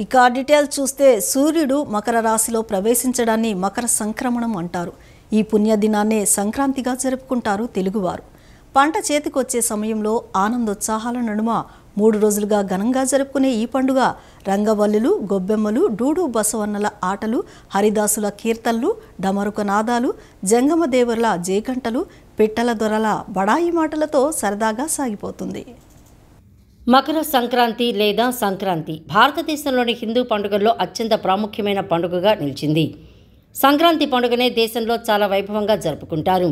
ఇక డీటెయిల్స్ చూస్తే సూర్యుడు మకర రాశిలో ప్రవేశించడాన్ని మకర సంక్రమణం అంటారు. ఈ పుణ్యదినాన్నే సంక్రాంతిగా జరుపుకుంటారు తెలుగువారు. పంట చేతికొచ్చే సమయంలో ఆనందోత్సాహాల నడుమ 3 రోజులుగా ఘనంగా జరుపుకునే ఈ పండుగ రంగవల్లులు, గొబ్బెమ్మలు, డూడు బసవన్నల ఆటలు, హరిదాసుల కీర్తనలు, డమరుక నాదాలు, జంగమదేవరుల జేగంటలు, పిట్టల దొరల బడాయి మాటలతో సరదాగా సాగిపోతుంది. మకర సంక్రాంతి లేదా సంక్రాంతి భారతదేశంలోని హిందూ పండుగల్లో అత్యంత ప్రాముఖ్యమైన పండుగగా నిలిచింది. సంక్రాంతి పండుగనే దేశంలో చాలా వైభవంగా జరుపుకుంటారు.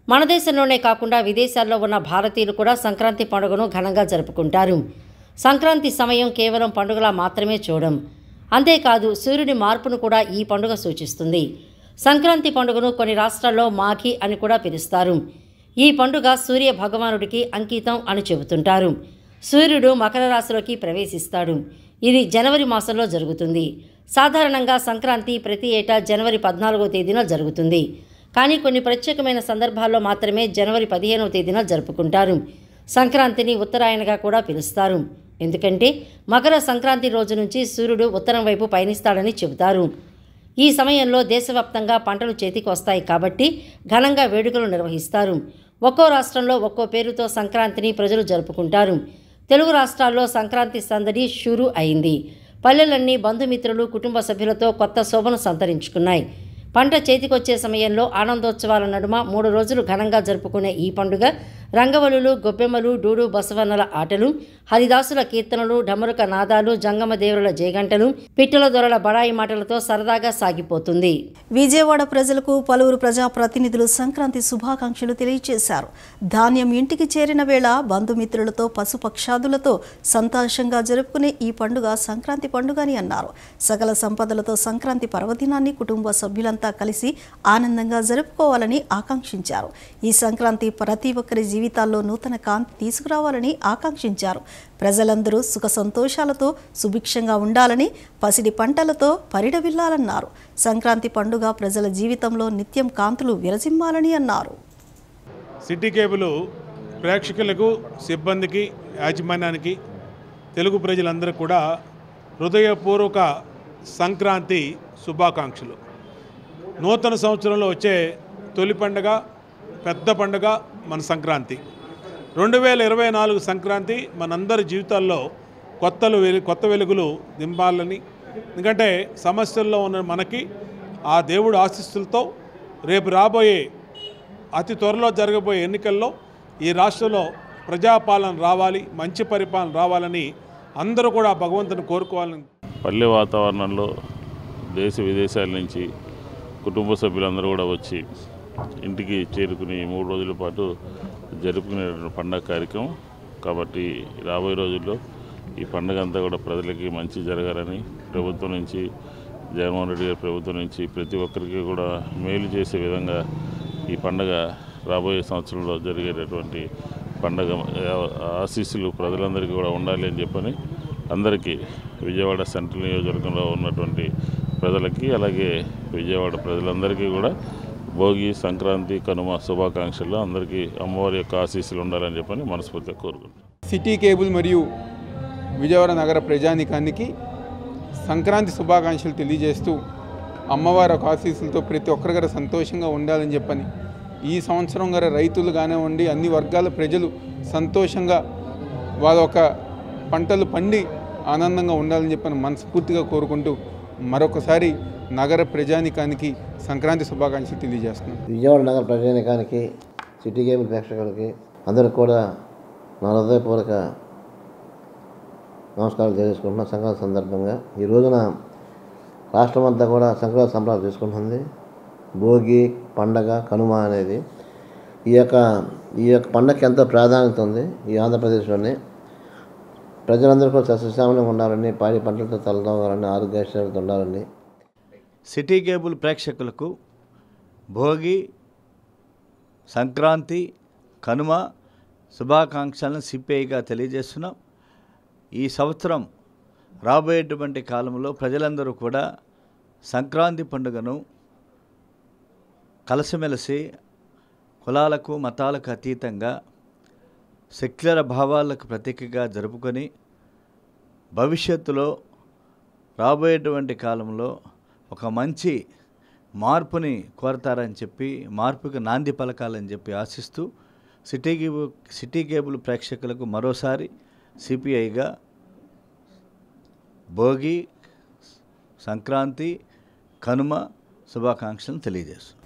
మన దేశంలోనే కాకుండా విదేశాల్లో ఉన్న భారతీయులు కూడా సంక్రాంతి పండుగను ఘనంగా జరుపుకుంటారు. సంక్రాంతి సమయం కేవలం పండుగలా మాత్రమే చూడం. అంతేకాదు సూర్యుడి మార్పును కూడా ఈ పండుగ సూచిస్తుంది. సంక్రాంతి పండుగను కొన్ని రాష్ట్రాల్లో మాఘి అని కూడా పిలుస్తారు. ఈ పండుగ సూర్య భగవానుడికి అంకితం అని చెబుతుంటారు. సూర్యుడు మకర రాశిలోకి ప్రవేశిస్తాడు. ఇది జనవరి మాసంలో జరుగుతుంది. సాధారణంగా సంక్రాంతి ప్రతి ఏటా జనవరి 14వ తేదీన జరుగుతుంది. కానీ కొన్ని ప్రత్యేకమైన సందర్భాల్లో మాత్రమే జనవరి 15వ తేదీన జరుపుకుంటారు. సంక్రాంతిని ఉత్తరాయణగా కూడా పిలుస్తారు. ఎందుకంటే మకర సంక్రాంతి రోజు నుంచి సూర్యుడు ఉత్తరం వైపు పయనిస్తాడని చెబుతారు. ఈ సమయంలో దేశవ్యాప్తంగా పంటలు చేతికి వస్తాయి కాబట్టి ఘనంగా వేడుకలు నిర్వహిస్తారు. ఒక్కో రాష్ట్రంలో ఒక్కో పేరుతో సంక్రాంతిని ప్రజలు జరుపుకుంటారు. తెలుగు రాష్ట్రాల్లో సంక్రాంతి సందడి షురూ అయింది. పల్లెలన్నీ బంధుమిత్రులు, కుటుంబ సభ్యులతో కొత్త శోభను సంతరించుకున్నాయి. పంట చేతికొచ్చే సమయంలో ఆనందోత్సవాల నడుమ 3 రోజులు ఘనంగా జరుపుకునే ఈ పండుగ రంగవల్లులు, గొబ్బెమ్మలు, డూడు బసవన్నల ఆటలు, హరిదాసుల కీర్తనలు, డమరుక నాదాలు, జంగమదేవరుల జేగంటలు, పిట్టల దొరల బడాయి మాటలతో సరదాగా సాగిపోతుంది. విజయవాడ ప్రజలకు పలువురు ప్రజాప్రతినిధులు సంక్రాంతి శుభాకాంక్షలు తెలియజేశారు. ధాన్యం ఇంటికి చేరిన వేళ బంధుమిత్రులతో, పశుపక్షాదులతో సంతోషంగా జరుపుకునే ఈ పండుగ సంక్రాంతి పండుగ అని అన్నారు. సకల సంపదలతో సంక్రాంతి పర్వదినాన్ని కుటుంబ సభ్యులంతా కలిసి ఆనందంగా జరుపుకోవాలని ఆకాంక్షించారు. ఈ సంక్రాంతి ప్రతి ఒక్కరి జీవితాల్లో నూతన కాంతి తీసుకురావాలని ఆకాంక్షించారు. ప్రజలందరూ సుఖ సంతోషాలతో సుభిక్షంగా ఉండాలని, పసిడి పంటలతో పరిడవిల్లాలన్నారు. సంక్రాంతి పండుగ ప్రజల జీవితంలో నిత్యం కాంతులు విరజిమ్మాలని అన్నారు. సిటీ కేబుల్ ప్రేక్షకులకు, సిబ్బందికి, యాజమాన్యానికి, తెలుగు ప్రజలందరూ కూడా హృదయపూర్వక సంక్రాంతి శుభాకాంక్షలు. నూతన సంవత్సరంలో వచ్చే తొలి పండుగ, పెద్ద పండుగ మన సంక్రాంతి. 2024 సంక్రాంతి మనందరి జీవితాల్లో కొత్త వెలుగులు దింపాలని, ఎందుకంటే సమస్యల్లో ఉన్న మనకి ఆ దేవుడు ఆశీస్సులతో రేపు రాబోయే అతి త్వరలో జరగబోయే ఎన్నికల్లో ఈ రాష్ట్రంలో ప్రజాపాలన రావాలి, మంచి పరిపాలన రావాలని అందరూ కూడా భగవంతుని కోరుకోవాలని. పల్లె వాతావరణంలో దేశ విదేశాల నుంచి కుటుంబ సభ్యులందరూ కూడా వచ్చి ఇంటికి చేరుకుని 3 రోజుల పాటు జరుపుకునే పండగ కార్యక్రమం కాబట్టి రాబోయే రోజుల్లో ఈ పండుగ అంతా కూడా ప్రజలకి మంచి జరగాలని ప్రభుత్వం నుంచి, జగన్మోహన్ రెడ్డి గారి ప్రభుత్వం నుంచి ప్రతి ఒక్కరికి కూడా మేలు చేసే విధంగా ఈ పండుగ రాబోయే సంవత్సరంలో జరిగేటటువంటి పండుగ ఆశీస్సులు ప్రజలందరికీ కూడా ఉండాలి అని చెప్పని అందరికీ విజయవాడ సెంట్రల్ నియోజకవర్గంలో ఉన్నటువంటి ప్రజలకి, అలాగే విజయవాడ ప్రజలందరికీ కూడా భోగి, సంక్రాంతి, కనుమ శుభాకాంక్షలు. అందరికీ అమ్మవారి యొక్క ఆశీస్సులు ఉండాలని చెప్పని మనస్ఫూర్తిగా కోరుకుంటున్నాను. సిటీ కేబుల్ మరియు విజయవాడ నగర ప్రజానికానికి సంక్రాంతి శుభాకాంక్షలు తెలియజేస్తూ అమ్మవారి యొక్క ఆశీస్సులతో ప్రతి ఒక్కరి గారు సంతోషంగా ఉండాలని చెప్పని, ఈ సంవత్సరం గారు రైతులు కానివ్వండి అన్ని వర్గాల ప్రజలు సంతోషంగా వాళ్ళ ఒక పంటలు పండి ఆనందంగా ఉండాలని చెప్పని మనస్ఫూర్తిగా కోరుకుంటూ మరొకసారి నగర ప్రజానికానికి సంక్రాంతి శుభాకాంక్షలు తెలియజేస్తున్నాను. విజయవాడ నగర ప్రజానికానికి, సిటీ కేబుల్ ప్రేక్షకులకి అందరికి కూడా నా హృదయపూర్వక నమస్కారాలు తెలియజేసుకుంటున్నాను. సంక్రాంతి సందర్భంగా ఈ రోజున రాష్ట్రం అంతా కూడా సంక్రాంతి సంబరాలు చేసుకుంటుంది. భోగి పండగ, కనుమ అనేది ఈ యొక్క పండగకి ఎంతో ప్రాధాన్యత ఉంది. ఈ ఆంధ్రప్రదేశ్లోనే ప్రజలందరూ కూడా సస్యశ్యామలంగా ఉండాలని, పాడి పంటలతో తలదోగాలని, ఆరోగ్యశ్రేణులతో ఉండాలని. సిటీ కేబుల్ ప్రేక్షకులకు భోగి, సంక్రాంతి, కనుమ శుభాకాంక్షలను సిపిఐగా తెలియజేస్తున్నాం. ఈ సంవత్సరం రాబోయేటువంటి కాలంలో ప్రజలందరూ కూడా సంక్రాంతి పండుగను కలిసిమెలిసి కులాలకు, మతాలకు అతీతంగా సెక్యులర్ భావాలకు ప్రతీకగా జరుపుకొని భవిష్యత్తులో రాబోయేటువంటి కాలంలో ఒక మంచి మార్పుని కోరతారని చెప్పి, మార్పుకి నాంది పలకాలని చెప్పి ఆశిస్తూ సిటీ కేబుల్ ప్రేక్షకులకు మరోసారి సిపిఐగా భోగి, సంక్రాంతి, కనుమ శుభాకాంక్షలను తెలియజేస్తున్నాను.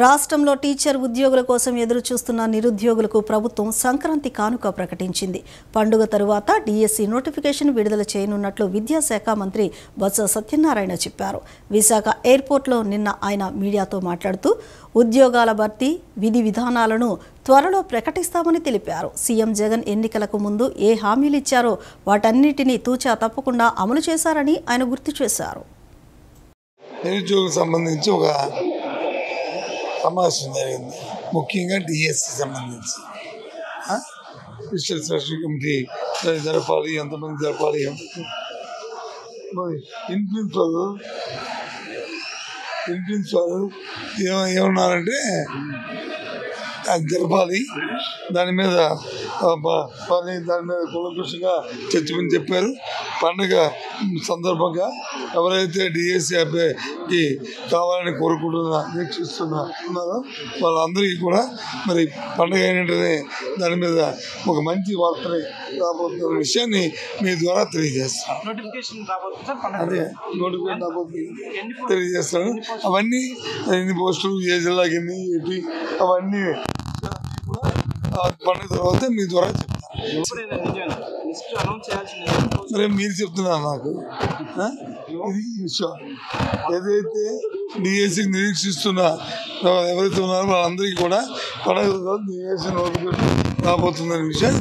రాష్ట్రంలో టీచర్ ఉద్యోగుల కోసం ఎదురు చూస్తున్న నిరుద్యోగులకు ప్రభుత్వం సంక్రాంతి కానుక ప్రకటించింది. పండుగ తరువాత డిఎస్సి నోటిఫికేషన్ విడుదల చేయనున్నట్లు విద్యాశాఖ మంత్రి బొత్స సత్యనారాయణ చెప్పారు. విశాఖ ఎయిర్పోర్ట్లో నిన్న ఆయన మీడియాతో మాట్లాడుతూ ఉద్యోగాల భర్తీ విధి విధానాలను త్వరలో ప్రకటిస్తామని తెలిపారు. సీఎం జగన్ ఎన్నికలకు ముందు ఏ హామీలు ఇచ్చారో వాటన్నిటినీ తూచా తప్పకుండా అమలు చేశారని ఆయన గుర్తు చేశారు. నిరుద్యోగులకు సంబంధించి ఒక సమావేశం జరిగింది. ముఖ్యంగా డిఎస్సి సంబంధించి స్పెషల్ సెలక్షన్ కమిటీ జరపాలి, ఎంతమంది జరపాలి. మరి ఇన్ ప్రిన్సిపల్ ఏమన్నారంటే అది జరపాలి, దాని మీద కులకృషిగా చర్చమని చెప్పారు. పండుగ సందర్భంగా ఎవరైతే డిఎస్సి అబ్బాయికి కావాలని నిరీక్షిస్తున్నారో వాళ్ళందరికీ కూడా మరి పండుగ అయినట్టునే దాని మీద ఒక మంచి వార్తని రాబోతున్న విషయాన్ని మీ ద్వారా తెలియజేస్తాను. అదే నోటిఫికేషన్ రాబోతుంది తెలియజేస్తాను. అవన్నీ ఎన్ని పోస్టులు, ఏ జిల్లాకి ఎన్ని, ఏంటి అవన్నీ పండుగ తర్వాత మీ ద్వారా చెప్తాను. మరి మీరు చెప్తున్నారు నాకు ఇది విషయం. ఏదైతే డిఎస్సికి నిరీక్షిస్తున్న ఎవరైతే ఉన్నారో వాళ్ళందరికీ కూడా పండుగ తర్వాత డిఎస్సి నోటిఫికేషన్ రాబోతుందనే విషయం.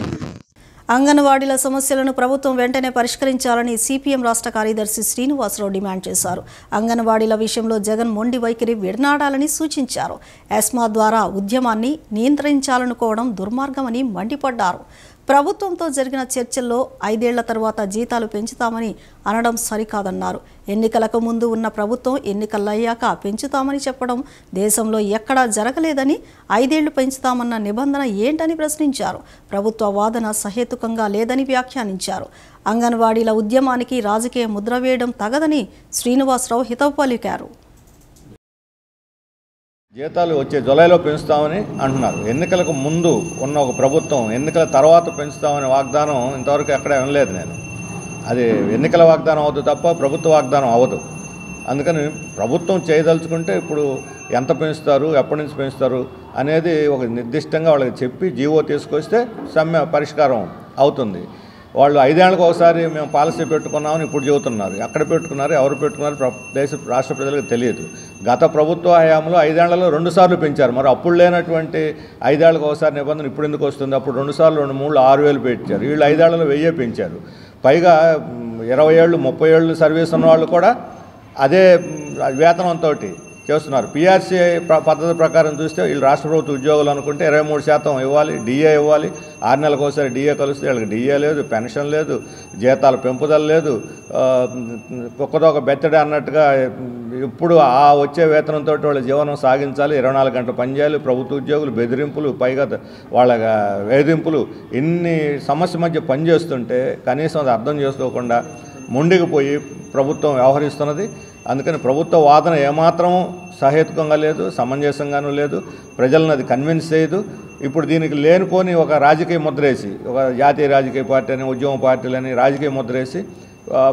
అంగన్వాడీల సమస్యలను ప్రభుత్వం వెంటనే పరిష్కరించాలని సిపిఎం రాష్ట్ర కార్యదర్శి శ్రీనివాసరావు డిమాండ్ చేశారు. అంగన్వాడీల విషయంలో జగన్ మొండి వైఖరి విడనాడాలని సూచించారు. ఎస్మా ద్వారా ఉద్యమాన్ని నియంత్రించాలనుకోవడం దుర్మార్గమని మండిపడ్డారు. ప్రభుత్వంతో జరిగిన చర్చల్లో 5 ఏళ్ల తర్వాత జీతాలు పెంచుతామని అనడం సరికాదన్నారు. ఎన్నికలకు ముందు ఉన్న ప్రభుత్వం ఎన్నికలయ్యాక పెంచుతామని చెప్పడం దేశంలో ఎక్కడా జరగలేదని, 5 ఏళ్లు పెంచుతామన్న నిబంధన ఏంటని ప్రశ్నించారు. ప్రభుత్వ వాదన సహేతుకంగా లేదని వ్యాఖ్యానించారు. అంగన్వాడీల ఉద్యమానికి రాజకీయ ముద్ర వేయడం తగదని శ్రీనివాసరావు హితవు పలికారు. జీతాలు వచ్చే జులైలో పెంచుతామని అంటున్నారు. ఎన్నికలకు ముందు ఉన్న ఒక ప్రభుత్వం ఎన్నికల తర్వాత పెంచుతామనే వాగ్దానం ఇంతవరకు ఎక్కడ వినలేదు నేను. అది ఎన్నికల వాగ్దానం అవుతుంది తప్ప ప్రభుత్వ వాగ్దానం అవ్వదు. అందుకని ప్రభుత్వం చేయదలుచుకుంటే ఇప్పుడు ఎంత పెంచుతారు, ఎప్పటి నుంచి పెంచుతారు అనేది ఒక నిర్దిష్టంగా వాళ్ళకి చెప్పి జీవో తీసుకొస్తే సమ్మె పరిష్కారం అవుతుంది. వాళ్ళు 5 ఏళ్ళకి ఒకసారి మేము పాలసీ పెట్టుకున్నామని ఇప్పుడు చెబుతున్నారు. ఎక్కడ పెట్టుకున్నారు, ఎవరు పెట్టుకున్నారు రాష్ట్ర ప్రజలకు తెలియదు. గత ప్రభుత్వ హయాంలో 5 ఏళ్లలో 2 సార్లు పెంచారు. మరి అప్పుడు లేనటువంటి 5 ఏళ్ళకి ఒకసారి నిబంధన ఇప్పుడు ఎందుకు వస్తుంది? అప్పుడు 2 సార్లు 2, 3, 6 వేలు పెంచారు. వీళ్ళు 5 ఏళ్లలో 1000 పెంచారు. పైగా 20 ఏళ్ళు 30 ఏళ్ళు సర్వీస్ ఉన్న వాళ్ళు కూడా అదే వేతనంతో చేస్తున్నారు. పిఆర్సీ పద్ధతి ప్రకారం చూస్తే వీళ్ళు రాష్ట్ర ప్రభుత్వ ఉద్యోగులు అనుకుంటే 23% ఇవ్వాలి, డిఏ ఇవ్వాలి. 6 నెలలకు ఒకసారి డిఏ కలిస్తే వీళ్ళకి డిఏ లేదు, పెన్షన్ లేదు, జీతాల పెంపుదల లేదు. ఒక్కదో ఒక బెత్తడే అన్నట్టుగా ఇప్పుడు ఆ వచ్చే వేతనంతో వాళ్ళ జీవనం సాగించాలి. 24 గంటలు పనిచేయాలి. ప్రభుత్వ ఉద్యోగులు బెదిరింపులు, పైగా వాళ్ళ వేధింపులు, ఇన్ని సమస్య మధ్య పనిచేస్తుంటే కనీసం అది అర్థం చేసుకోకుండా మొండిగిపోయి ప్రభుత్వం వ్యవహరిస్తున్నది. అందుకని ప్రభుత్వ వాదన ఏమాత్రం సహేతుకంగా లేదు, సమంజసంగానూ లేదు. ప్రజలను అది కన్విన్స్ చేయదు. ఇప్పుడు దీనికి లేనిపోని ఒక రాజకీయ ముద్రేసి, ఒక జాతీయ రాజకీయ పార్టీ అని, ఉద్యమ పార్టీలని రాజకీయ ముద్రేసి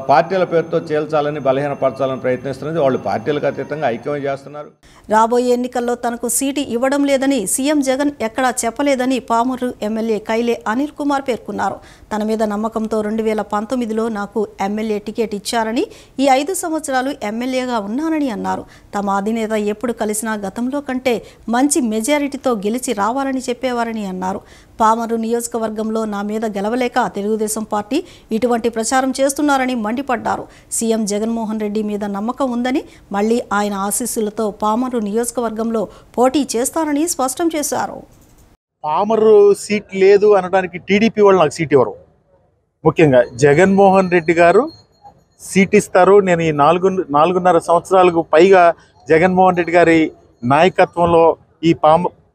పార్టీల పేరుతో చేల్చాలని, బలహీనపరచాలని ప్రయత్నిస్తున్నది. వాళ్ళు పార్టీలకు అతీతంగా ఐక్యం చేస్తున్నారు. రాబోయే ఎన్నికల్లో తనకు సీటు ఇవ్వడం లేదని సీఎం జగన్ ఎక్కడా చెప్పలేదని పామూరు ఎమ్మెల్యే కైలే అనిల్ కుమార్ పేర్కొన్నారు. తన మీద నమ్మకంతో 2019లో నాకు ఎమ్మెల్యే టికెట్ ఇచ్చారని, ఈ 5 సంవత్సరాలు ఎమ్మెల్యేగా ఉన్నానని అన్నారు. తమ అధినేత ఎప్పుడు కలిసినా గతంలో కంటే మంచి మెజారిటీతో గెలిచి రావాలని చెప్పేవారని అన్నారు. పామరు నియోజకవర్గంలో నా మీద గెలవలేక తెలుగుదేశం పార్టీ ఇటువంటి ప్రచారం చేస్తున్నారని మండిపడ్డారు. సీఎం జగన్మోహన్ రెడ్డి మీద నమ్మకం ఉందని, మళ్లీ ఆయన ఆశీస్సులతో పామరు నియోజకవర్గంలో పోటీ చేస్తారని స్పష్టం చేశారు. పామరు సీట్ లేదు అనడానికి టీడీపీ వాళ్ళు నాకు సీట్ ఇవ్వరు. ముఖ్యంగా జగన్మోహన్ రెడ్డి గారు సీట్ ఇస్తారు. నేను ఈ 4.5 సంవత్సరాలకు పైగా జగన్మోహన్ రెడ్డి గారి నాయకత్వంలో ఈ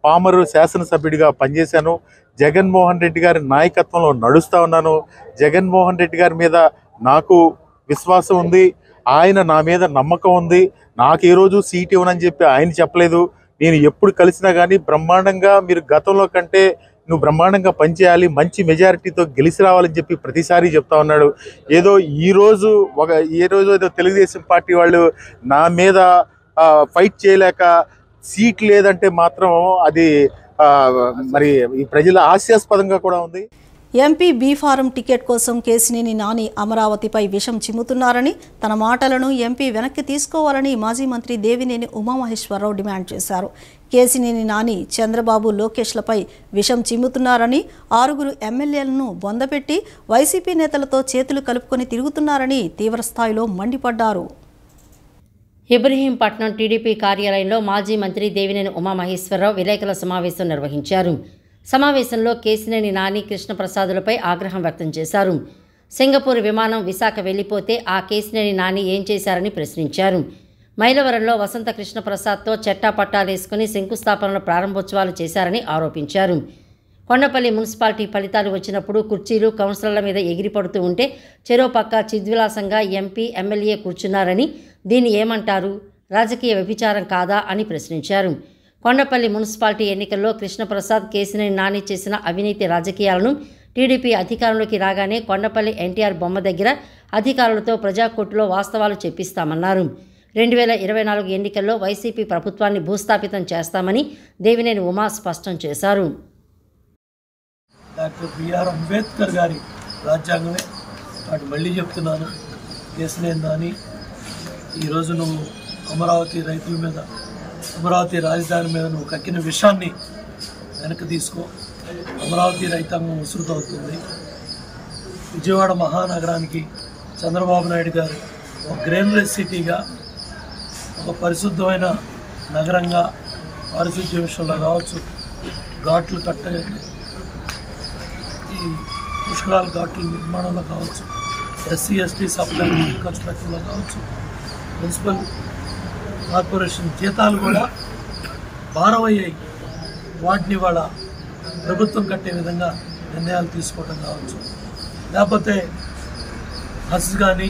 పామరు శాసనసభ్యుడిగా పనిచేశాను. జగన్మోహన్ రెడ్డి గారి నాయకత్వంలో నడుస్తూ ఉన్నాను. జగన్మోహన్ రెడ్డి గారి మీద నాకు విశ్వాసం ఉంది, ఆయన నా మీద నమ్మకం ఉంది. నాకు ఏ రోజు సీట్ ఇవ్వనని చెప్పి ఆయన చెప్పలేదు. నేను ఎప్పుడు కలిసినా కానీ బ్రహ్మాండంగా మీరు గతంలో కంటే నువ్వు బ్రహ్మాండంగా పనిచేయాలి, మంచి మెజారిటీతో గెలిచి రావాలని చెప్పి ప్రతిసారి చెప్తా ఉన్నాడు. ఏదో ఏ రోజు ఏదో తెలుగుదేశం పార్టీ వాళ్ళు నా మీద ఫైట్ చేయలేక సీట్ లేదంటే మాత్రం అది మరి ఈ ప్రజల హాస్యాస్పదంగా కూడా ఉంది. ఎంపీ బీ ఫారం టికెట్ కోసం కేశినేని నాని అమరావతిపై విషం చిమ్ముతున్నారని, తన మాటలను ఎంపీ వెనక్కి తీసుకోవాలని మాజీ మంత్రి దేవినేని ఉమామహేశ్వరరావు డిమాండ్ చేశారు. కేశినేని నాని చంద్రబాబు లోకేష్లపై విషం చిమ్ముతున్నారని, 6 ఎమ్మెల్యేలను బొందపెట్టి వైసీపీ నేతలతో చేతులు కలుపుకొని తిరుగుతున్నారని తీవ్రస్థాయిలో మండిపడ్డారు. ఇబ్రహీంపట్నం టీడీపీ కార్యాలయంలో మాజీ మంత్రి దేవినేని ఉమామహేశ్వరరావు విలేకరుల సమావేశం నిర్వహించారు. సమావేశంలో కేశినేని నాని, కృష్ణప్రసాదులపై ఆగ్రహం వ్యక్తం చేశారు. సింగపూర్ విమానం విశాఖ వెళ్లిపోతే ఆ కేశినేని నాని ఏం చేశారని ప్రశ్నించారు. మైలవరంలో వసంత కృష్ణప్రసాద్తో చెట్టాపట్టాలేసుకుని శంకుస్థాపనలు ప్రారంభోత్సవాలు చేశారని ఆరోపించారు. కొండపల్లి మున్సిపాలిటీ ఫలితాలు వచ్చినప్పుడు కుర్చీలు కౌన్సిలర్ల మీద ఎగిరిపడుతూ ఉంటే చెరో పక్క చిద్విలాసంగా ఎంపీ, ఎమ్మెల్యే కూర్చున్నారని, దీన్ని ఏమంటారు? రాజకీయ వ్యభిచారం కాదా అని ప్రశ్నించారు. కొండపల్లి మున్సిపాలిటీ ఎన్నికల్లో కృష్ణప్రసాద్, కేశినేని నాని చేసిన అవినీతి రాజకీయాలను టీడీపీ అధికారంలోకి రాగానే కొండపల్లి ఎన్టీఆర్ బొమ్మ దగ్గర అధికారులతో ప్రజాకోర్టులో వాస్తవాలు చెప్పిస్తామన్నారు. 2024 ఎన్నికల్లో వైసీపీ ప్రభుత్వాన్ని భూస్థాపితం చేస్తామని దేవినేని ఉమా స్పష్టం చేశారు. డాక్టర్ బిఆర్ అంబేద్కర్ గారి రాజ్యాంగమే వాటి మళ్ళీ చెప్తున్నాను. కేశినేని నాని, ఈరోజు నువ్వు అమరావతి రైతుల మీద, అమరావతి రాజధాని మీద నువ్వు కక్కిన విషయాన్ని వెనక్కి తీసుకో. అమరావతి రైతాంగం ఉసురుతవుతుంది. విజయవాడ మహానగరానికి చంద్రబాబు నాయుడు గారు ఒక గ్రీనరీ సిటీగా, ఒక పరిశుద్ధమైన నగరంగా, పారిశుద్ధ్య విషయంలో కావచ్చు, ఘాట్లు కట్టండి, ఈ పుష్కరాల ఘాట్ల నిర్మాణంలో కావచ్చు, ఎస్సీ ఎస్టీ సప్లై ఖర్చు పెట్టడంలో కావచ్చు, మున్సిపల్ కార్పొరేషన్ జీతాలు కూడా భారమయ్యాయి. వాటిని వాళ్ళ ప్రభుత్వం కట్టే విధంగా నిర్ణయాలు తీసుకోవడం కావచ్చు, లేకపోతే హజ్ కానీ,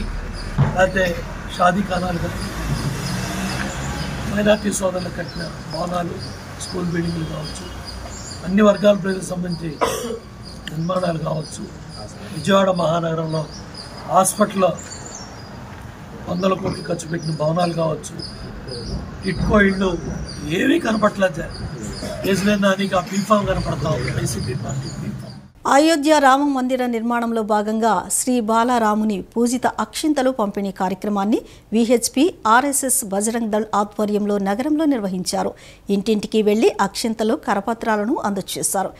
లేకపోతే షాదీఖానాలు కానీ, మైనార్టీ సోదరులు కట్టిన భవనాలు, స్కూల్ బిల్డింగ్లు కావచ్చు, అన్ని వర్గాల ప్రజలకు సంబంధించి నిర్మాణాలు కావచ్చు, విజయవాడ మహానగరంలో హాస్పిటల్లో 100 కోట్లు ఖర్చు పెట్టిన భవనాలు కావచ్చు, టిట్కో ఇళ్ళు ఏమీ కనపట్లేదు. కేశినేని నానికి ఆ బీఫామ్ కనపడతా ఉంది, YCP party B form. Ayodhya Rama మందిర నిర్మాణంలో భాగంగా శ్రీ బాలరాముని పూజిత అక్షింతలు పంపిణీ కార్యక్రమాన్ని విహెచ్పి, ఆర్ఎస్ఎస్, బజరంగ్ దళ్ ఆధ్వర్యంలో నగరంలో నిర్వహించారు. ఇంటింటికి వెళ్లి అక్షింతలు, కరపత్రాలను అందజేశారు.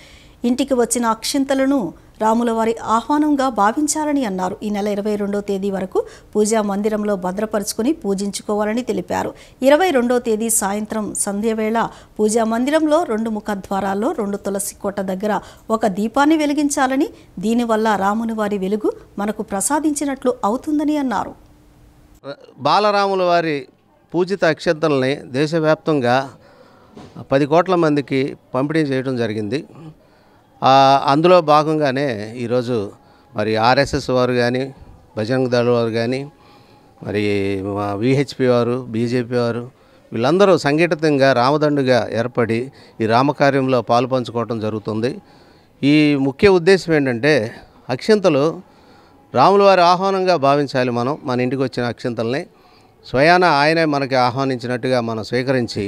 ఇంటికి వచ్చిన అక్షింతలను రాములవారి ఆహ్వానంగా భావించాలని అన్నారు. ఈ నెల 22వ తేదీ వరకు పూజా మందిరంలో భద్రపరుచుకుని పూజించుకోవాలని తెలిపారు. 22వ తేదీ సాయంత్రం సంధ్యవేళ పూజా మందిరంలో 2 ముఖద్వారాల్లో 2 తులసి కోట దగ్గర ఒక దీపాన్ని వెలిగించాలని, దీనివల్ల రాముని వారి వెలుగు మనకు ప్రసాదించినట్లు అవుతుందని అన్నారు. బాలరాముల వారి పూజిత అక్షంతల్ని దేశవ్యాప్తంగా 10 కోట్ల మందికి పంపిణీ చేయడం జరిగింది. అందులో భాగంగానే ఈరోజు మరి ఆర్ఎస్ఎస్ వారు కానీ, బజరంగ్ దళ్ వారు కానీ, మరి విహెచ్పి వారు, బీజేపీ వారు, వీళ్ళందరూ సంఘటితంగా రామదండుగా ఏర్పడి ఈ రామకార్యంలో పాలు పంచుకోవడం జరుగుతుంది. ఈ ముఖ్య ఉద్దేశం ఏంటంటే, అక్షింతలు రాముల వారి ఆహ్వానంగా భావించాలి. మనం మన ఇంటికి వచ్చిన అక్షింతల్ని స్వయాన ఆయనే మనకి ఆహ్వానించినట్టుగా మనం స్వీకరించి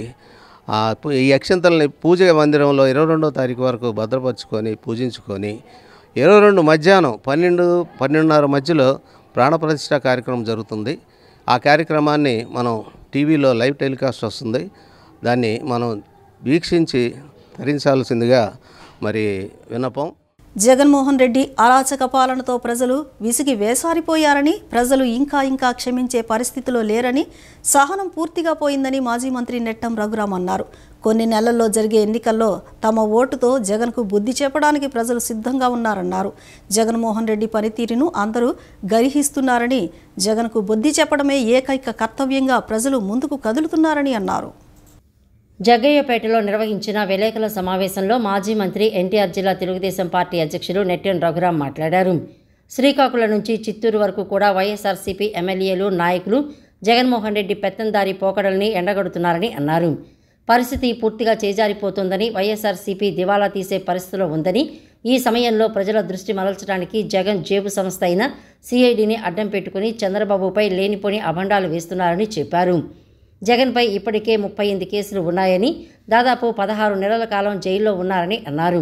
ఈ అక్షింతల్ని పూజ మందిరంలో 22వ తారీఖు వరకు భద్రపరుచుకొని పూజించుకొని 22 మధ్యాహ్నం 12-12:30 మధ్యలో ప్రాణప్రతిష్ఠ కార్యక్రమం జరుగుతుంది. ఆ కార్యక్రమాన్ని మనం టీవీలో లైవ్ టెలికాస్ట్ వస్తుంది. దాన్ని మనం వీక్షించి తరించాల్సిందిగా మరి విన్నపం. జగన్మోహన్ రెడ్డి అరాచక పాలనతో ప్రజలు విసిగి వేసారిపోయారని, ప్రజలు ఇంకా క్షమించే పరిస్థితిలో లేరని, సహనం పూర్తిగా పోయిందని మాజీ మంత్రి నెట్టం రఘురాం అన్నారు. కొన్ని నెలల్లో జరిగే ఎన్నికల్లో తమ ఓటుతో జగన్కు బుద్ధి చెప్పడానికి ప్రజలు సిద్ధంగా ఉన్నారన్నారు. జగన్మోహన్ రెడ్డి పనితీరును అందరూ గరిహిస్తున్నారని, జగన్కు బుద్ధి చెప్పడమే ఏకైక కర్తవ్యంగా ప్రజలు ముందుకు కదులుతున్నారని అన్నారు. జగ్గయ్యపేటలో నిర్వహించిన విలేకరుల సమావేశంలో మాజీ మంత్రి, ఎన్టీఆర్ జిల్లా తెలుగుదేశం పార్టీ అధ్యక్షులు నెట్టెం రఘురాం మాట్లాడారు. శ్రీకాకుళం నుంచి చిత్తూరు వరకు కూడా వైఎస్ఆర్సీపీ ఎమ్మెల్యేలు నాయకులు జగన్మోహన్ రెడ్డి పెత్తందారి పోకడల్ని ఎండగడుతున్నారని అన్నారు. పరిస్థితి పూర్తిగా చేజారిపోతుందని, వైఎస్ఆర్సీపీ దివాలా తీసే పరిస్థితిలో ఉందని, ఈ సమయంలో ప్రజల దృష్టి మరల్చడానికి జగన్ జేబు సంస్థ అయిన సిఐడిని అడ్డం పెట్టుకుని చంద్రబాబుపై లేనిపోని అభండాలు వేస్తున్నారని చెప్పారు. జగన్పై ఇప్పటికే 38 కేసులు ఉన్నాయని, దాదాపు 16 నెలల కాలం జైల్లో ఉన్నారని అన్నారు.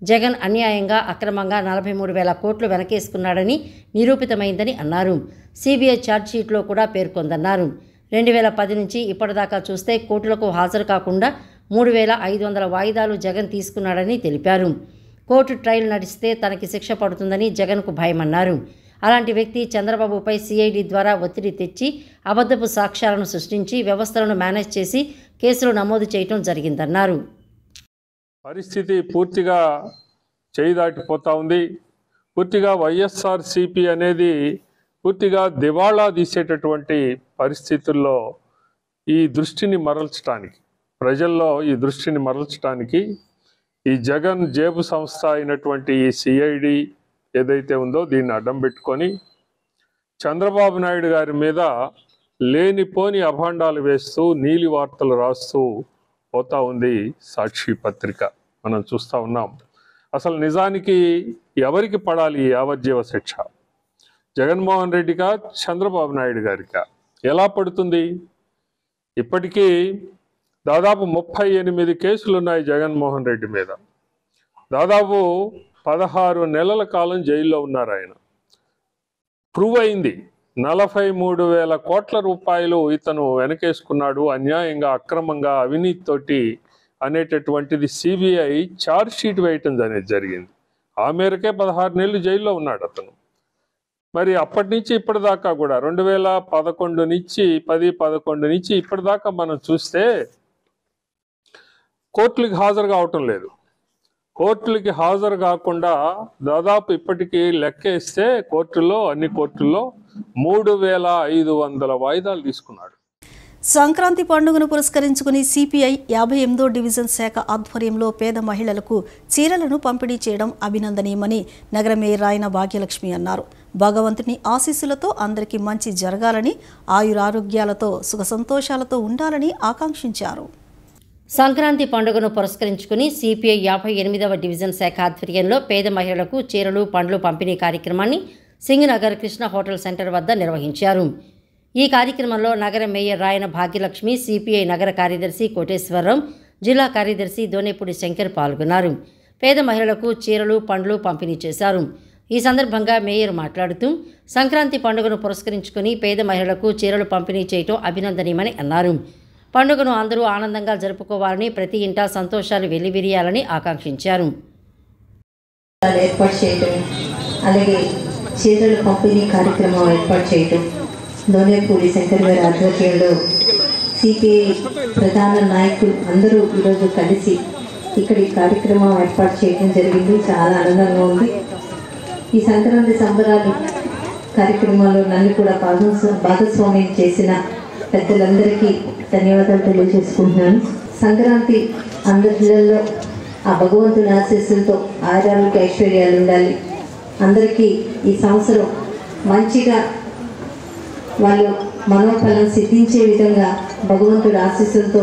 జగన్ అన్యాయంగా అక్రమంగా 43,000 కోట్లు వెనకేసుకున్నాడని నిరూపితమైందని అన్నారు. సిబిఐ ఛార్జ్షీట్లో కూడా పేర్కొందన్నారు. 2010 నుంచి ఇప్పటిదాకా చూస్తే కోర్టులకు హాజరు కాకుండా 3,500 వాయిదాలు జగన్ తీసుకున్నాడని తెలిపారు. కోర్టు ట్రయల్ నడిస్తే తనకి శిక్ష పడుతుందని జగన్కు భయమన్నారు. అలాంటి వ్యక్తి చంద్రబాబుపై సిఐడి ద్వారా ఒత్తిడి తెచ్చి అబద్ధపు సాక్ష్యాలను సృష్టించి వ్యవస్థలను మేనేజ్ చేసి కేసులు నమోదు చేయడం జరిగిందన్నారు. పరిస్థితి పూర్తిగా చేయి దాటిపోతూ ఉంది. పూర్తిగా వైఎస్ఆర్సీపీ అనేది పూర్తిగా దివాళా తీసేటటువంటి పరిస్థితుల్లో ఈ దృష్టిని మరల్చడానికి, ప్రజల్లో ఈ దృష్టిని మరల్చడానికి ఈ జగన్ జేబు సంస్థ అయినటువంటి ఈ సిఐడి ఏదైతే ఉందో దీన్ని అడ్డం పెట్టుకొని చంద్రబాబు నాయుడు గారి మీద లేనిపోని అభాండాలు వేస్తూ నీలి వార్తలు రాస్తూ పోతా ఉంది సాక్షి పత్రిక. మనం చూస్తూ ఉన్నాం. అసలు నిజానికి ఎవరికి పడాలి ఈ యావజ్జీవ శిక్ష? జగన్మోహన్ రెడ్డిగా, చంద్రబాబు నాయుడు గారికా? ఎలా పడుతుంది? ఇప్పటికీ దాదాపు 38 కేసులు ఉన్నాయి జగన్మోహన్ రెడ్డి మీద. దాదాపు 16 నెలల కాలం జైల్లో ఉన్నారు ఆయన. ప్రూవ్ అయింది 43,000 కోట్ల రూపాయలు ఇతను వెనకేసుకున్నాడు అన్యాయంగా, అక్రమంగా, అవినీతితోటి అనేటటువంటిది సిబిఐ ఛార్జ్షీట్ వేయటం అనేది జరిగింది. ఆ మేరకే 16 నెలలు జైల్లో ఉన్నాడు అతను. మరి అప్పటి నుంచి ఇప్పటిదాకా కూడా 2011 నుంచి 10-11 నుంచి ఇప్పటిదాకా మనం చూస్తే కోర్టులకు హాజరు కావటం లేదు. కోర్టులకి హాజరు కాకుండా దాదాపు ఇప్పటికీ లెక్కేస్తే కోర్టుల్లో, అన్ని కోర్టుల్లో 3,500 వాయిదాలు తీసుకున్నాడు. సంక్రాంతి పండుగను పురస్కరించుకుని సిపిఐ 58వ డివిజన్ శాఖ ఆధ్వర్యంలో పేద మహిళలకు చీరలను పంపిణీ చేయడం అభినందనీయమని నగర మేయర్ రాయన భాగ్యలక్ష్మి అన్నారు. భగవంతుని ఆశీస్సులతో అందరికీ మంచి జరగాలని, ఆయురారోగ్యాలతో సుఖ సంతోషాలతో ఉండాలని ఆకాంక్షించారు. సంక్రాంతి పండుగను పురస్కరించుకుని సిపిఐ 58వ డివిజన్ శాఖ ఆధ్వర్యంలో పేద మహిళలకు చీరలు, పండ్లు పంపిణీ కార్యక్రమాన్ని సింగనగర్ కృష్ణ హోటల్ సెంటర్ వద్ద నిర్వహించారు. ఈ కార్యక్రమంలో నగర మేయర్ రాయన భాగ్యలక్ష్మి, సిపిఐ నగర కార్యదర్శి కోటేశ్వరరావు, జిల్లా కార్యదర్శి దోనేపూడి శంకర్ పాల్గొన్నారు. పేద మహిళలకు చీరలు, పండ్లు పంపిణీ చేశారు. ఈ సందర్భంగా మేయర్ మాట్లాడుతూ సంక్రాంతి పండుగను పురస్కరించుకుని పేద మహిళలకు చీరలు పంపిణీ చేయడం అభినందనీయమని అన్నారు. పండుగను అందరూ ఆనందంగా జరుపుకోవాలని, ప్రతి ఇంటా సంతోషాలు వెల్లివిరియాలని ఆకాంక్షించారు. ఏర్పాటు చేయడం, అలాగే చీరల పంపిణీ కార్యక్రమం ఏర్పాటు చేయడం దోనేపూడి శంకర్ గారి ఆధ్వర్యంలో సిపిఐ ప్రధాన నాయకులు అందరూ ఈరోజు కలిసి ఇక్కడ ఈ కార్యక్రమం ఏర్పాటు చేయడం జరిగింది. చాలా ఆనందంగా ఉంది. ఈ సంక్రాంతి సంబరాలు కార్యక్రమాల్లో నన్ను కూడా భాగస్వామ్యం చేసిన పెద్దలందరికీ ధన్యవాదాలు తెలియజేసుకుంటున్నాను. సంక్రాంతి అందరిలో ఆ భగవంతుని ఆశీస్సులతో ఆరోగ్య ఐశ్వర్యాలు ఉండాలి. అందరికీ ఈ సంవత్సరం మంచిగా వాళ్ళు మనోఫలం సిద్ధించే విధంగా భగవంతుడి ఆశీస్సులతో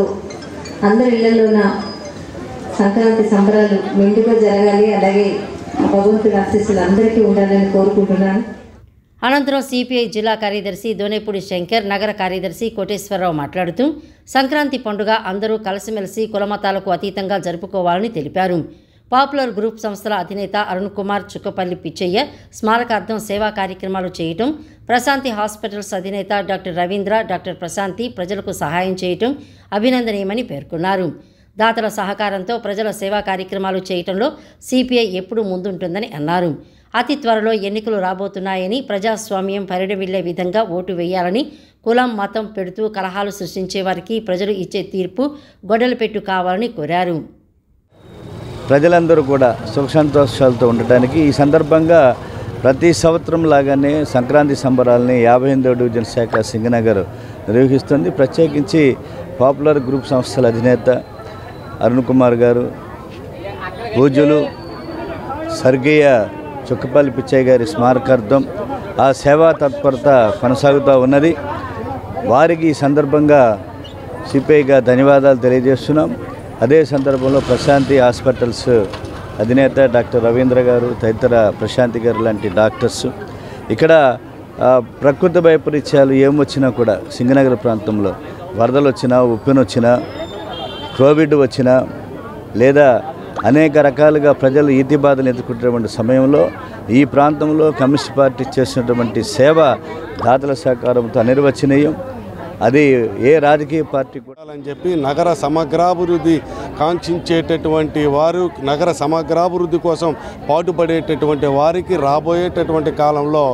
అందరి ఇళ్లలోన సంక్రాంతి సంబరాలు మెండుగా జరగాలి. అలాగే ఆ భగవంతుడి ఆశీస్సులు అందరికీ ఉండాలని కోరుకుంటున్నాను. అనంతరం సిపిఐ జిల్లా కార్యదర్శి దోనేపూడి శంకర్, నగర కార్యదర్శి కోటేశ్వరరావు మాట్లాడుతూ సంక్రాంతి పండుగ అందరూ కలిసిమెలిసి కులమతాలకు అతీతంగా జరుపుకోవాలని తెలిపారు. పాపులర్ గ్రూప్ సంస్థల అధినేత అరుణ్ కుమార్ చుక్కపల్లి పిచ్చయ్య స్మారకార్థం సేవా కార్యక్రమాలు చేయటం, ప్రశాంతి హాస్పిటల్స్ అధినేత డాక్టర్ రవీంద్ర, డాక్టర్ ప్రశాంతి ప్రజలకు సహాయం చేయటం అభినందనీయమని పేర్కొన్నారు. దాతల సహకారంతో ప్రజల సేవా కార్యక్రమాలు చేయటంలో సిపిఐ ఎప్పుడూ ముందుంటుందని అన్నారు. అతి త్వరలో ఎన్నికలు రాబోతున్నాయని, ప్రజాస్వామ్యం పరిడవిల్లే విధంగా ఓటు వేయాలని, కులం, మతం పెడుతూ కలహాలు సృష్టించే వారికి ప్రజలు ఇచ్చే తీర్పు గొడ్డలిపెట్టు కావాలని కోరారు. ప్రజలందరూ కూడా సుఖ సంతోషాలతో ఉండటానికి ఈ సందర్భంగా ప్రతి సంవత్సరం లాగానే సంక్రాంతి సంబరాలని 58వ డివిజన్ శాఖ సింగనగర్ నిర్వహిస్తుంది. ప్రత్యేకించి పాపులర్ గ్రూప్ సంస్థల అధినేత అరుణ్ కుమార్ గారు, పూజ్యులు స్వర్గీయ చుక్కపల్లి పిచ్చయ్య గారి స్మారకార్థం ఆ సేవా తత్పరత కొనసాగుతూ ఉన్నది. వారికి ఈ సందర్భంగా సిపిఐగా ధన్యవాదాలు తెలియజేస్తున్నాం. అదే సందర్భంలో ప్రశాంతి హాస్పిటల్స్ అధినేత డాక్టర్ రవీంద్ర గారు, తదితర ప్రశాంతి గారు లాంటి డాక్టర్స్ ఇక్కడ ప్రకృతి వైపరీత్యాలు ఏమొచ్చినా కూడా సింగనగర్ ప్రాంతంలో వరదలు వచ్చినా, ఉప్పెన వచ్చినా, కోవిడ్ వచ్చినా లేదా అనేక రకాలుగా ప్రజలు ఈతి బాధలు ఎదుర్కొంటున్నటువంటి సమయంలో ఈ ప్రాంతంలో కమ్యూనిస్ట్ పార్టీ చేసినటువంటి సేవ దాతల సహకారంతో అనిర్వచనీయం. అది ఏ రాజకీయ పార్టీ కూడా అని చెప్పి నగర సమగ్రాభివృద్ధి కాంక్షించేటటువంటి వారు, నగర సమగ్రాభివృద్ధి కోసం పాటుపడేటటువంటి వారికి రాబోయేటటువంటి కాలంలో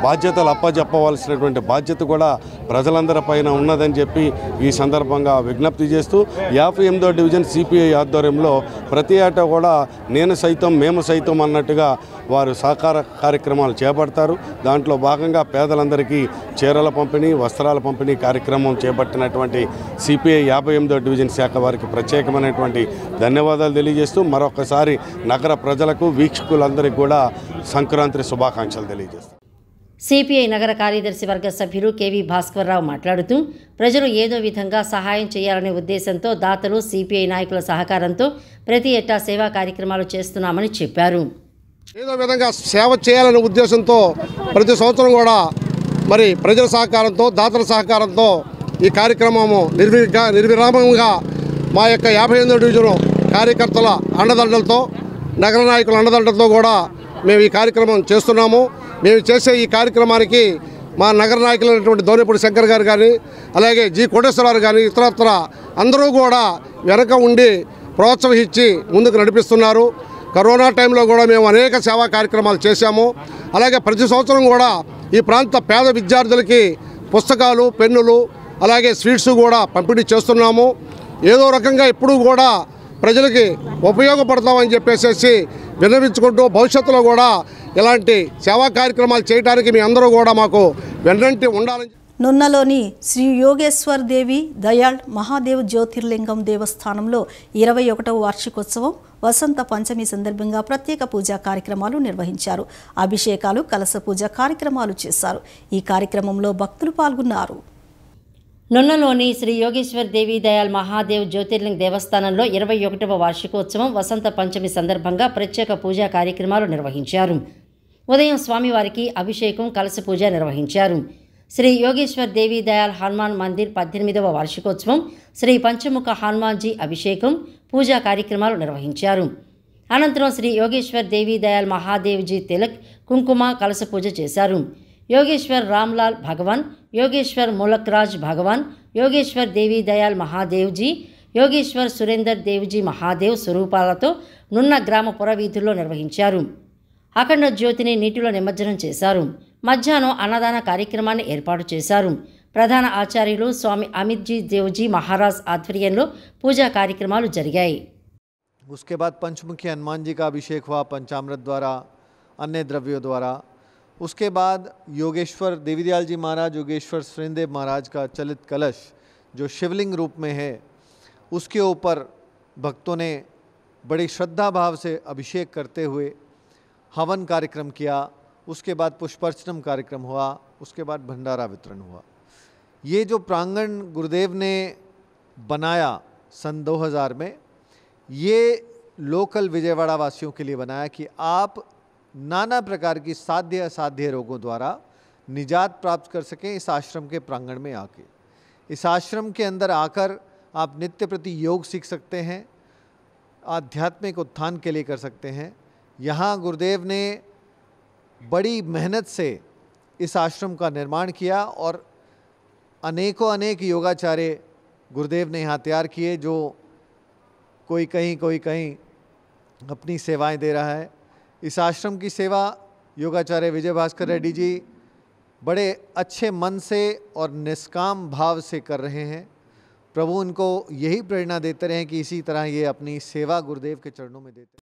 బాధ్యతలు అప్పజెప్పవలసినటువంటి బాధ్యత కూడా ప్రజలందరి పైన ఉన్నదని చెప్పి ఈ సందర్భంగా విజ్ఞప్తి చేస్తూ 58వ డివిజన్ సిపిఐ ఆధ్వర్యంలో ప్రతి ఏటా కూడా నేను సైతం మేము సైతం అన్నట్టుగా వారు సహకార కార్యక్రమాలు చేపడతారు. దాంట్లో భాగంగా పేదలందరికీ చీరల పంపిణీ, వస్త్రాల పంపిణీ కార్యక్రమం చేపట్టినటువంటి సిపిఐ 58వ డివిజన్ శాఖ వారికి ప్రత్యేకమైనటువంటి ధన్యవాదాలు తెలియజేస్తూ మరొకసారి నగర ప్రజలకు, వీక్షకులందరికీ కూడా సంక్రాంతి శుభాకాంక్షలు తెలియజేస్తాం. సిపిఐ నగర కార్యదర్శి వర్గ సభ్యులు కేవీ భాస్కర్రావు మాట్లాడుతూ ప్రజలు ఏదో విధంగా సహాయం చేయాలనే ఉద్దేశంతో దాతలు, సిపిఐ నాయకుల సహకారంతో ప్రతి ఏటా సేవా కార్యక్రమాలు చేస్తున్నామని చెప్పారు. ఏదో విధంగా సేవ చేయాలనే ఉద్దేశంతో ప్రతి సంవత్సరం కూడా మరి ప్రజల సహకారంతో, దాతల సహకారంతో ఈ కార్యక్రమము నిర్విరామంగా మా యొక్క 58వ డివిజన్ కార్యకర్తల అండదండలతో, నగర నాయకుల అండదండలతో కూడా మేము ఈ కార్యక్రమం చేస్తున్నాము. మేము చేసే ఈ కార్యక్రమానికి మా నగర నాయకులైనటువంటి దోనేపూడి శంకర్ గారు కానీ, అలాగే జి కోటేశ్వరరావు కానీ, ఇతరత్ర అందరూ కూడా వెనక ఉండి ప్రోత్సహించి ముందుకు నడిపిస్తున్నారు. కరోనా టైంలో కూడా మేము అనేక సేవా కార్యక్రమాలు చేశాము. అలాగే ప్రతి సంవత్సరం కూడా ఈ ప్రాంత పేద విద్యార్థులకి పుస్తకాలు, పెన్నులు, అలాగే స్వీట్స్ కూడా పంపిణీ చేస్తున్నాము. ఏదో రకంగా ఇప్పుడు కూడా ప్రజలకి ఉపయోగపడతామని చెప్పేసి విన్నవించుకుంటూ భవిష్యత్తులో కూడా ఇలాంటి సేవా కార్యక్రమాలు చేయడానికి మీ అందరూ కూడా మాకు వెన్నంటి ఉండాలని. నున్నలోని శ్రీ యోగేశ్వర్ దేవి దయాళ్ మహాదేవ్ జ్యోతిర్లింగం దేవస్థానంలో 21వ వార్షికోత్సవం వసంత పంచమి సందర్భంగా ప్రత్యేక పూజా కార్యక్రమాలు నిర్వహించారు. అభిషేకాలు, కలశ పూజ కార్యక్రమాలు చేశారు. ఈ కార్యక్రమంలో భక్తులు పాల్గొన్నారు. నున్నలోని శ్రీ యోగేశ్వర్ దేవి దయాళ్ మహాదేవ్ జ్యోతిర్లింగ్ దేవస్థానంలో 21వ వార్షికోత్సవం వసంత పంచమి సందర్భంగా ప్రత్యేక పూజా కార్యక్రమాలు నిర్వహించారు. ఉదయం స్వామివారికి అభిషేకం, కలశ పూజ నిర్వహించారు. శ్రీ యోగేశ్వర్ దేవి దయాళ్ హనుమాన్ మందిర్ 18వ వార్షికోత్సవం, శ్రీ పంచముఖ హనుమాన్జీ అభిషేకం, పూజా కార్యక్రమాలు నిర్వహించారు. అనంతరం శ్రీ యోగేశ్వర్ దేవి దయాళ్ మహాదేవ్జీ తిలక్ కుంకుమ కలశ పూజ చేశారు. యోగేశ్వర్ రామ్లాల్ భగవాన్, యోగేశ్వర్ మూలక్రాజ్ భగవాన్, యోగేశ్వర్ దేవి దయాళ్ మహాదేవ్జీ, యోగేశ్వర్ సురేందర్ దేవ్జీ మహాదేవ్ స్వరూపాలతో నున్న గ్రామ పురవీధుల్లో నిర్వహించారు. అఖండ జ్యోతిని నీటిలో నిమజ్జనం చేశారు. మధ్యాహ్నం అన్నదాన కార్యక్రమాన్ని ఏర్పాటు చేశారు. ప్రధాన ఆచార్యులు స్వామి అమిత్జీ దేవ్జీ మహారాజ్ ఆధ్వర్యంలో పూజా కార్యక్రమాలు జరిగాయి. उसके बाद पंचमुखी हनुमान जी का अभिषेक हुआ पंचामृत द्वारा, अन्य द्रव्यों द्वारा. उसके बाद योगेश्वर देवीदयाल जी महाराज, योगेश्वर सुरेंद्र महाराज का चलित कलश जो शिवलिंग रूप में है, उसके ऊपर भक्तों ने बड़ी श्रद्धा भाव से अभिषेक करते हुए हवन कार्यक्रम किया. उसके बाद पुष्पार्चनम कार्यक्रम हुआ. उसके बाद भंडारा वितरण हुआ. ये जो प्रांगण गुरुदेव ने बनाया सन 2000 में, ये लोकल विजयवाड़ा वासियों के लिए बनाया कि आप नाना प्रकार की साध्य असाध्य रोगों द्वारा निजात प्राप्त कर सकें इस आश्रम के प्रांगण में आके. इस आश्रम के अंदर आकर आप नित्य प्रति योग सीख सकते हैं, आध्यात्मिक उत्थान के लिए कर सकते हैं. यहाँ गुरुदेव ने बड़ी मेहनत से इस आश्रम का निर्माण किया और अनेकों अनेक योगाचार्य गुरुदेव ने यहाँ तैयार किए, जो कोई कहीं अपनी सेवाएं दे रहा है. इस आश्रम की सेवा योगाचार्य विजय भास्कर रेड्डी जी बड़े अच्छे मन से और निष्काम भाव से कर रहे हैं. प्रभु उनको यही प्रेरणा देते रहें कि इसी तरह ये अपनी सेवा गुरुदेव के चरणों में देते